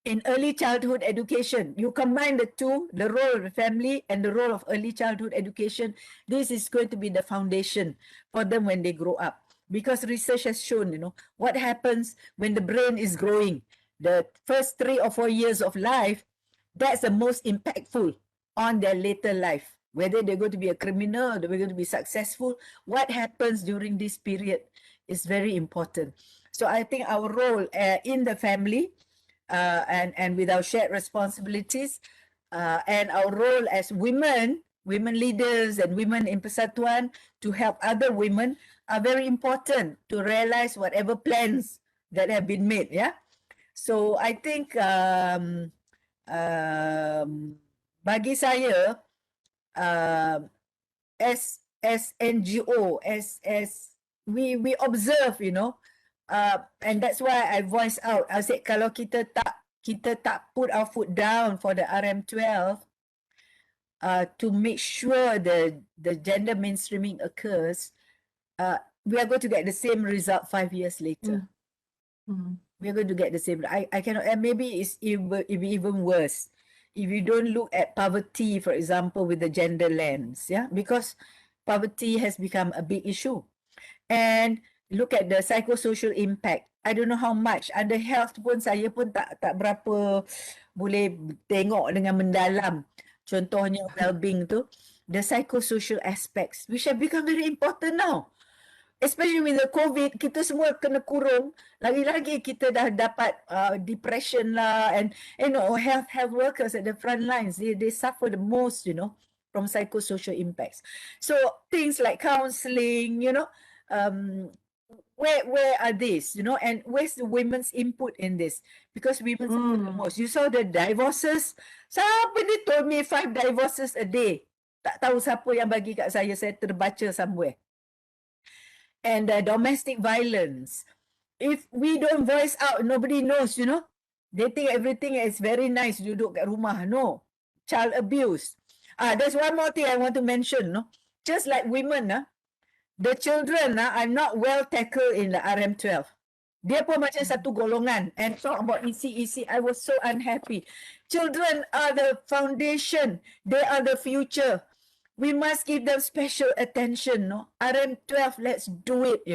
in early childhood education. You combine the two, the role of the family and the role of early childhood education. This is going to be the foundation for them when they grow up. Because research has shown, what happens when the brain is growing. The first 3 or 4 years of life, that's the most impactful on their later life. Whether they're going to be a criminal or they're going to be successful, what happens during this period is very important. So I think our role in the family and with our shared responsibilities and our role as women leaders and women in Persatuan to help other women are very important to realize whatever plans that have been made. Yeah. So I think bagi saya as NGO, as we observe, and that's why I voice out. I said kalau kita tak put our foot down for the RM12 to make sure the gender mainstreaming occurs, we are going to get the same result 5 years later. We are going to get the same. I cannot, and maybe it's even worse if you don't look at poverty, for example, with the gender lens, yeah, because poverty has become a big issue. And look at the psychosocial impact. I don't know how much. Under health pun saya pun tak berapa boleh tengok dengan mendalam. Contohnya well-being tu, the psychosocial aspects, which have become very important now. Especially with the COVID, kita semua kena kurung. Lagi-lagi kita dah dapat depression lah, and health workers at the front lines, they suffer the most, from psychosocial impacts. So things like counseling, where are these, and where's the women's input in this? Because women suffer the most. You saw the divorces. Siapa ni told me 5 divorces a day? Tak tahu siapa yang bagi kat saya terbaca somewhere. And domestic violence. If we don't voice out, nobody knows, They think everything is very nice, duduk kat rumah. No. Child abuse. There's one more thing I want to mention, Just like women, the children are not well tackled in the RM12. Dia pun macam satu golongan. And talk about EC, I was so unhappy. Children are the foundation. They are the future. We must give them special attention, RM12, let's do it,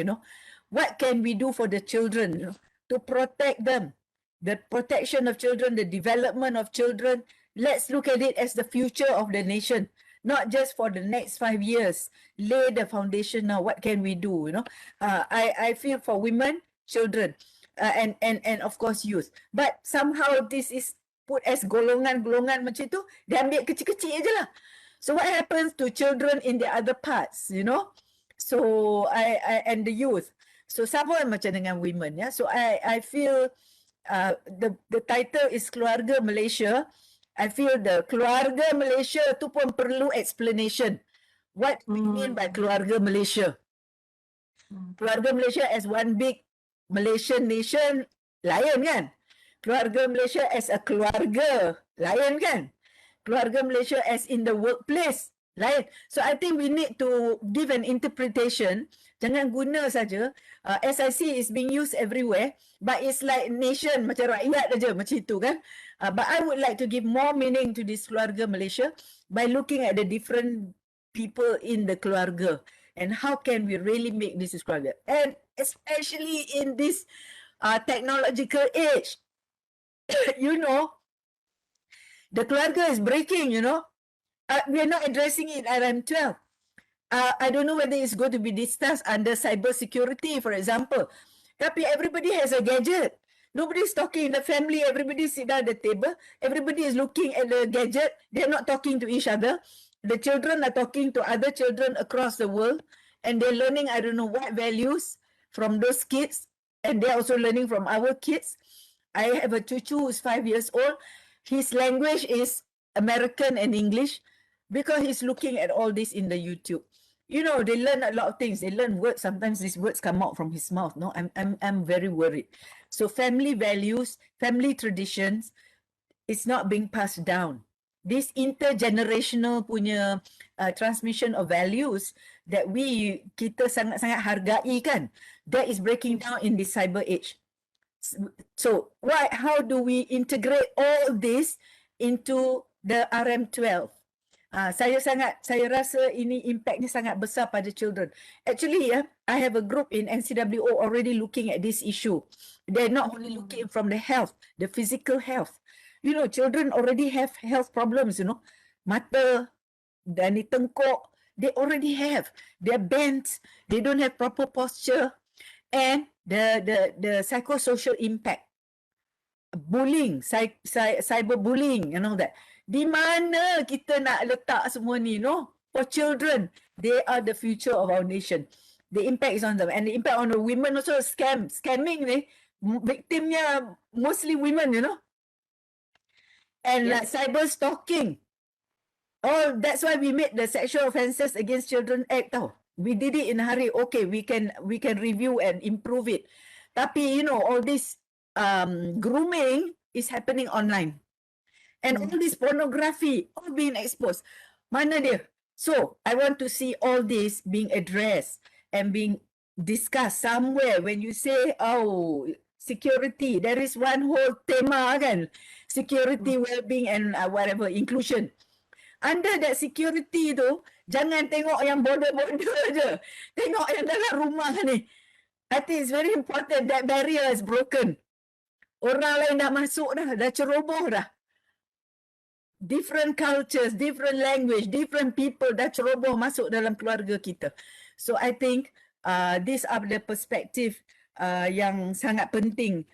What can we do for the children, to protect them? The protection of children, the development of children. Let's look at it as the future of the nation, not just for the next 5 years. Lay the foundation now. What can we do, I feel for women, children, and of course youth. But somehow this is put as golongan-golongan macam tu, dia ambil kecil-kecil je lah. So what happens to children in the other parts, So I and the youth. So sama macam dengan women, yeah. So I feel the title is Keluarga Malaysia. I feel the Keluarga Malaysia tu pun perlu explanation. What we mean by Keluarga Malaysia? Keluarga Malaysia as one big Malaysian nation, lain kan? Keluarga Malaysia as a keluarga, lain kan? Keluarga Malaysia as in the workplace, lain. So I think we need to give an interpretation. Jangan guna saja. SIC is being used everywhere, but it's like nation, macam rakyat aja, macam itu kan. But I would like to give more meaning to this Keluarga Malaysia by looking at the different people in the keluarga and how can we really make this keluarga. And especially in this technological age, the keluarga is breaking, we are not addressing it at RM12. I don't know whether it's going to be discussed under cyber security, for example. Tapi everybody has a gadget. Nobody's talking in the family. Everybody sit down at the table. Everybody is looking at the gadget. They're not talking to each other. The children are talking to other children across the world. And they're learning, I don't know what values from those kids. And they're also learning from our kids. I have a chuchu who's 5 years old. His language is American and English because he's looking at all this in the YouTube. They learn a lot of things. They learn words. Sometimes these words come out from his mouth. No, I'm very worried. So family values, family traditions, it's not being passed down. This intergenerational punya transmission of values that kita sangat-sangat hargai kan, that is breaking down in this cyber age. So how do we integrate all this into the RM12? Saya rasa ini impactnya sangat besar pada children. Actually, I have a group in NCWO already looking at this issue. They're not only looking from the health, the physical health. You know, children already have health problems, you know. Mata, dan di tengkuk, they already have. They're bent, they don't have proper posture, and the psychosocial impact. Bullying, cyberbullying and all that. Di mana kita nak letak semua ni, no? For children, they are the future of our nation. The impact is on them, and the impact on the women also. Scamming ni, victimnya mostly women, you know. And Yes. cyber stalking. Oh, that's why we made the Sexual Offences Against Children Act tau. We did it in a hurry. Okay, we can review and improve it. Tapi, you know, all this grooming is happening online. And all this pornography, all being exposed. Mana dia? So, I want to see all this being addressed and being discussed somewhere. When you say, oh, security, there is one whole tema kan? Security, well-being and whatever, inclusion. Under that security tu, jangan tengok yang border-border je. Tengok yang dalam rumah ni. I think it's very important that barrier is broken. Orang lain dah masuk dah ceroboh dah. Different cultures, different language, different people dah ceroboh masuk dalam keluarga kita. So I think these are the perspective yang sangat penting,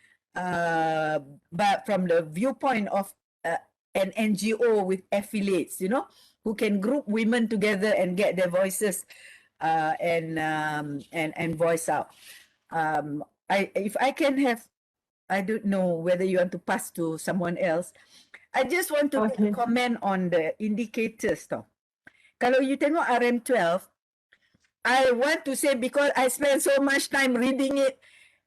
but from the viewpoint of an NGO with affiliates, you know, who can group women together and get their voices and voice out. If I can have, I don't know whether you want to pass to someone else. I just want to comment on the indicators tau. Kalau you tengok RM12, I want to say because I spend so much time reading it,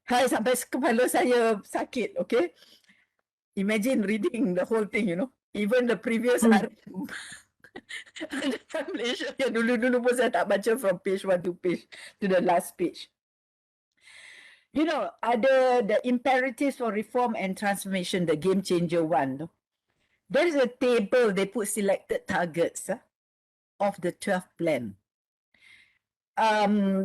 sampai kepala saya sakit, okay? Imagine reading the whole thing, you know. Even the previous RM Malaysia yang dulu-dulu pun saya tak baca from page 1 to the last page. You know, ada the imperatives for reform and transformation, the game changer one. There is a table, they put selected targets of the 12th plan.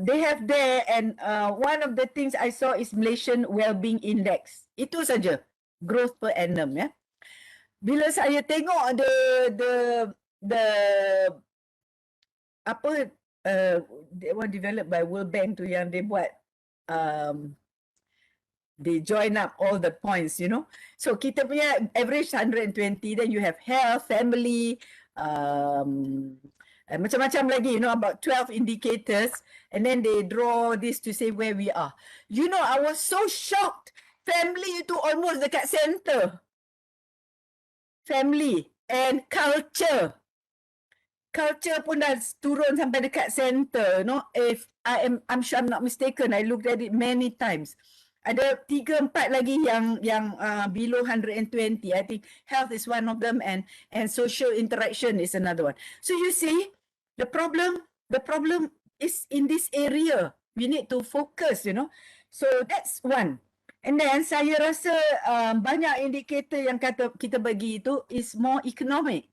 They have there, and one of the things I saw is Malaysian Wellbeing Index. Itu saja, growth per annum, ya. Bila saya tengok the apa they were developed by World Bank tu yang dia buat, they join up all the points, you know. So kita punya average 120, then you have health, family, macam-macam lagi, you know, about 12 indicators, and then they draw this to say where we are. You know, I was so shocked. Family itu almost dekat center. Family and culture. Culture pun dah turun sampai dekat center, you know. If I'm sure I'm not mistaken, I looked at it many times. Ada 3-4 lagi yang below 120. I think health is one of them, and social interaction is another one. So you see, the problem is in this area. We need to focus, you know. So that's one. And then saya rasa banyak indikator yang kita bagi itu is more economic.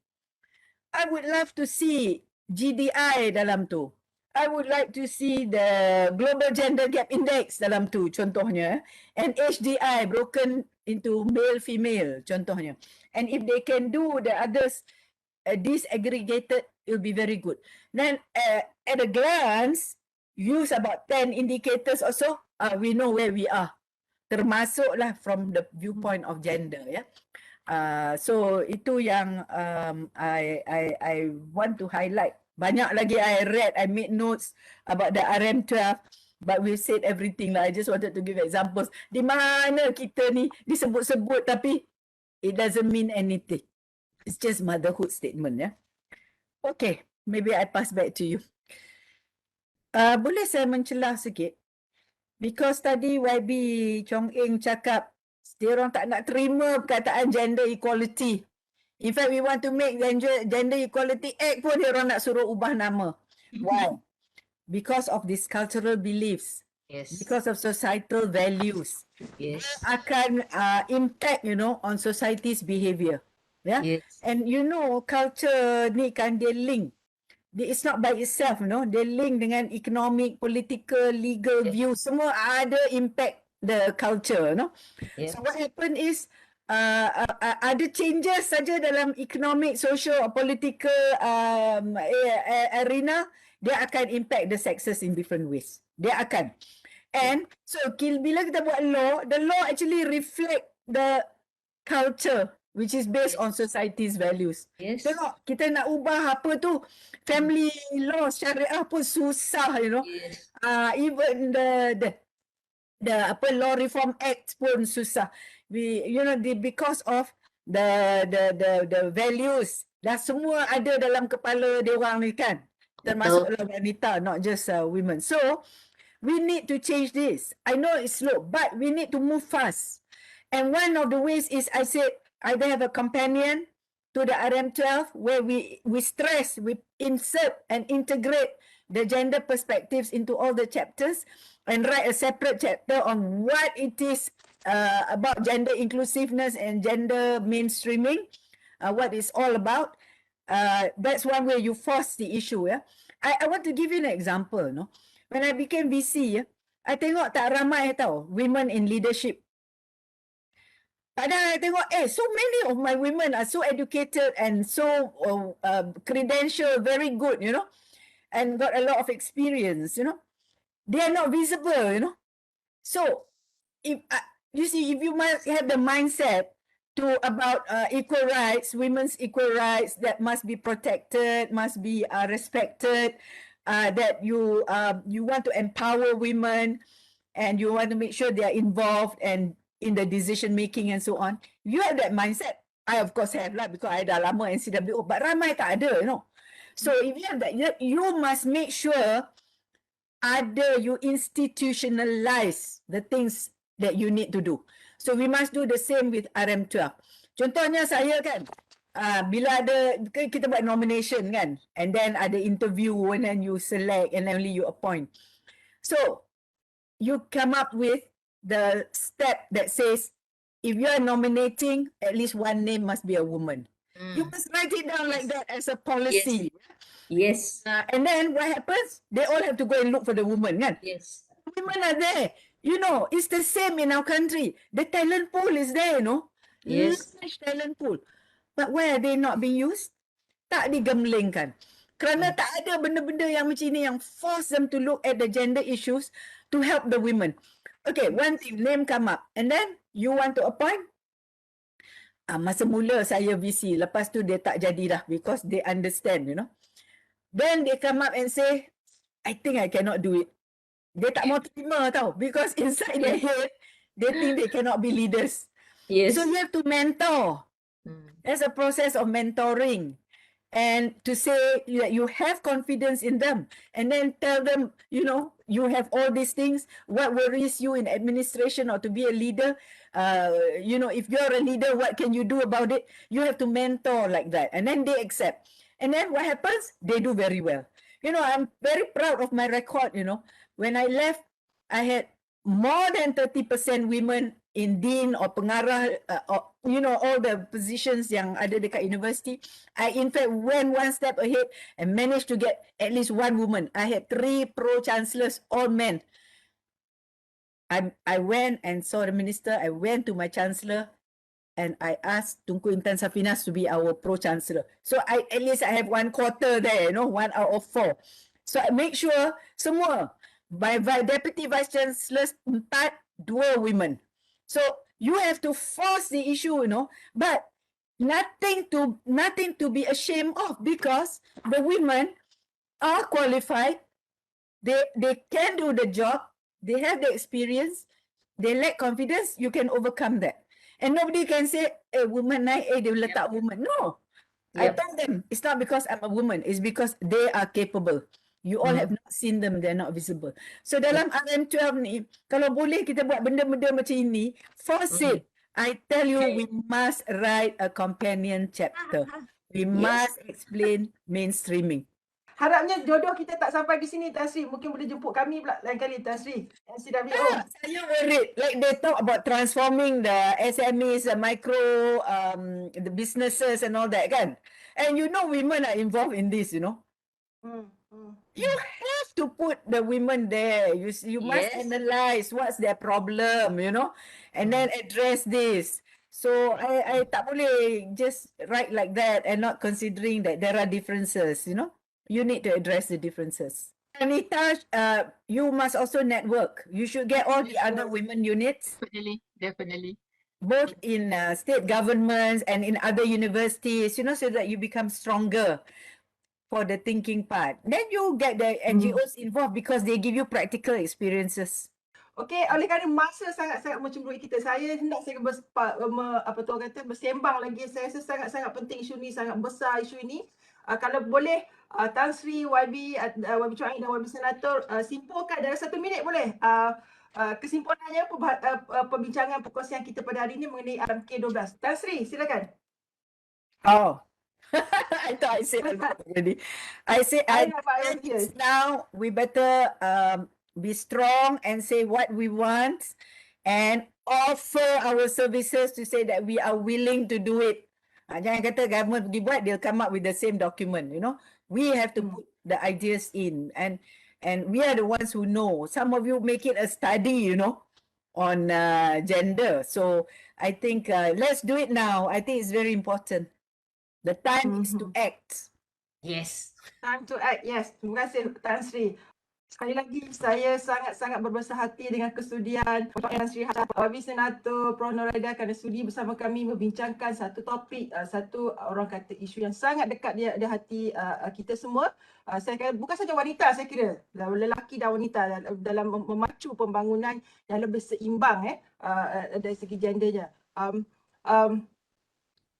I would love to see GDI dalam tu. I would like to see the Global Gender Gap Index dalam tu contohnya, and HDI broken into male-female contohnya. And if they can do the others disaggregated, it will be very good. Then at a glance, use about 10 indicators or so, we know where we are. Termasuklah from the viewpoint of gender, ya. So itu yang I want to highlight. Banyak lagi I read, I made notes about the RM12, but we said everything lah. I just wanted to give examples. Di mana kita ni disebut-sebut tapi it doesn't mean anything. It's just motherhood statement, ya. Okay, maybe I pass back to you. Boleh saya mencelah sikit? Because tadi YB Chong Eng cakap dia orang tak nak terima perkataan gender equality. In fact, we want to make Gender Equality Act pun dia orang nak suruh ubah nama. Why? Because of these cultural beliefs. Yes. because of societal values. Yes. Akan impact, on society's behavior. Yeah. Yes. And culture ni kan dia link. It's not by itself, They link dengan economic, political, legal Yes. views. Semua ada impact the culture, Yes. So what happen is ada changes saja dalam economic, social, or political arena, dia akan impact the sexes in different ways. Dia akan. And so bila kita buat law, the law actually reflect the culture which is based on society's values. Yes. Tengok, kita nak ubah apa tu, family law, syariah pun susah, Yes. Even the law reform act pun susah. Because of the values, dah semua ada dalam kepala dia orang ni kan. Termasuklah wanita, not just women. So we need to change this. I know it's slow, but we need to move fast. And one of the ways is I said either have a companion to the RM12 where we stress, we insert and integrate the gender perspectives into all the chapters and write a separate chapter on what it is about gender inclusiveness and gender mainstreaming, what it's all about. That's one way you force the issue. Yeah, I want to give you an example. When I became VC, I tengok tak ramai tau women in leadership. Padahal I tengok, so many of my women are so educated and so credentialed, very good, and got a lot of experience, They are not visible, So, if you see, if you must have the mindset about equal rights, women's equal rights that must be protected, must be respected, that you want to empower women, and you want to make sure they are involved and in the decision making and so on. You have that mindset. I of course have lah, because I dah lama NCWO, but ramai tak ada, So if you have that, you must make sure you institutionalize the things that you need to do. So we must do the same with RM12. Contohnya saya kan, bila ada, kita buat nomination kan, and then ada interview and then you select and then only you appoint. So you come up with the step that says, if you are nominating, at least one name must be a woman. You must write it down like that as a policy. Yes. And then what happens? They all have to go and look for the woman, kan? Yes. Women are there. It's the same in our country. The talent pool is there, Yes. Large talent pool. But why are they not being used? Tak digemblengkan. Kerana tak ada benda-benda yang macam ni yang force them to look at the gender issues to help the women. Okay, one thing, name come up. And then, you want to appoint? Masa mula saya VC, lepas tu dia tak jadi dah because they understand, Then they come up and say, I think I cannot do it. Dia tak mau terima tau because inside their head, they think they cannot be leaders. Yes. So you have to mentor. There's a process of mentoring. And to say that you have confidence in them and then tell them, you have all these things, what worries you in administration or to be a leader, if you're a leader, what can you do about it? You have to mentor like that. And then they accept. And then what happens? They do very well. I'm very proud of my record, When I left, I had more than 30% women in dean or pengarah, all the positions yang ada dekat university. I in fact went one step ahead and managed to get at least one woman. I had 3 pro-chancellors, all men. I went and saw the minister. I went to my chancellor and I asked Tunku Intan Safinas to be our pro-chancellor. So at least I have 1/4 there, 1 out of 4. So I make sure semua, by deputy vice chancellors, 4, 2 women. So you have to force the issue, but nothing to be ashamed of because the women are qualified. They can do the job. They have the experience. They lack confidence. You can overcome that. And nobody can say, woman naik, dia letak woman. No. I told them, it's not because I'm a woman. It's because they are capable. You all have not seen them, they're not visible. So dalam RM12 ni, kalau boleh kita buat benda-benda macam ini, force it. I tell you, we must write a companion chapter. We must explain mainstreaming. Harapnya jodoh kita tak sampai di sini, Tan Sri. Mungkin boleh jemput kami pula lain kali, Tan Sri. NCWO. Saya worried, like they talk about transforming the SMEs, the micro, the businesses and all that kan. And you know women are involved in this, you know. You have to put the women there. You must Yes. analyze what's their problem, you know, and then address this. So I tak boleh just write like that and not considering that there are differences, you know. You need to address the differences. Anita, you must also network. You should get all the other women units, Definitely. both in state governments and in other universities, you know, so that you become stronger for the thinking part. Then you get the NGOs involved because they give you practical experiences. Okey, oleh kerana masa sangat-sangat mencemburui kita, saya hendak saya bersembang lagi. Saya rasa sangat-sangat penting isu ni, sangat besar isu ini. Kalau boleh, Tan Sri, YB Chuang dan YB Senator simpulkan dalam 1 minit boleh? Kesimpulannya perbincangan perkongsian kita pada hari ini mengenai K12. Tan Sri, silakan. Oh. I thought I said that already. I think now we better be strong and say what we want and offer our services to say that we are willing to do it. Jangan kata government pergi buat, they'll come up with the same document, you know. We have to put the ideas in and we are the ones who know. Some of you make it a study, you know, on gender. So I think let's do it now. I think it's very important. The time is to act. Yes. Time to act, yes. Terima kasih Tan Sri. Sekali lagi, saya sangat-sangat berbesar hati dengan kesudian Tan Sri YB Senator Prof. Noraida kerana sudi bersama kami membincangkan satu topik, satu orang kata isu yang sangat dekat di hati kita semua. Saya kira bukan saja wanita, saya kira lelaki dan wanita dalam memacu pembangunan yang lebih seimbang dari segi gendernya.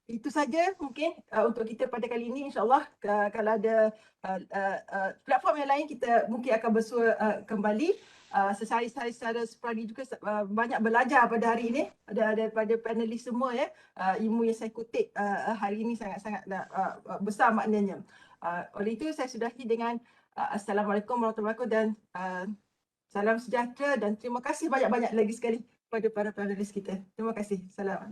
Itu saja mungkin untuk kita pada kali ini. InsyaAllah kalau ada platform yang lain kita mungkin akan bersua kembali. Sehari-hari secara seperti juga banyak belajar pada hari ini daripada panelis semua ya. Ilmu yang saya kutip hari ini sangat-sangat besar maknanya. Oleh itu saya sudahi dengan Assalamualaikum warahmatullahi wabarakatuh dan salam sejahtera dan terima kasih banyak-banyak lagi sekali kepada para panelis kita. Terima kasih. Salam.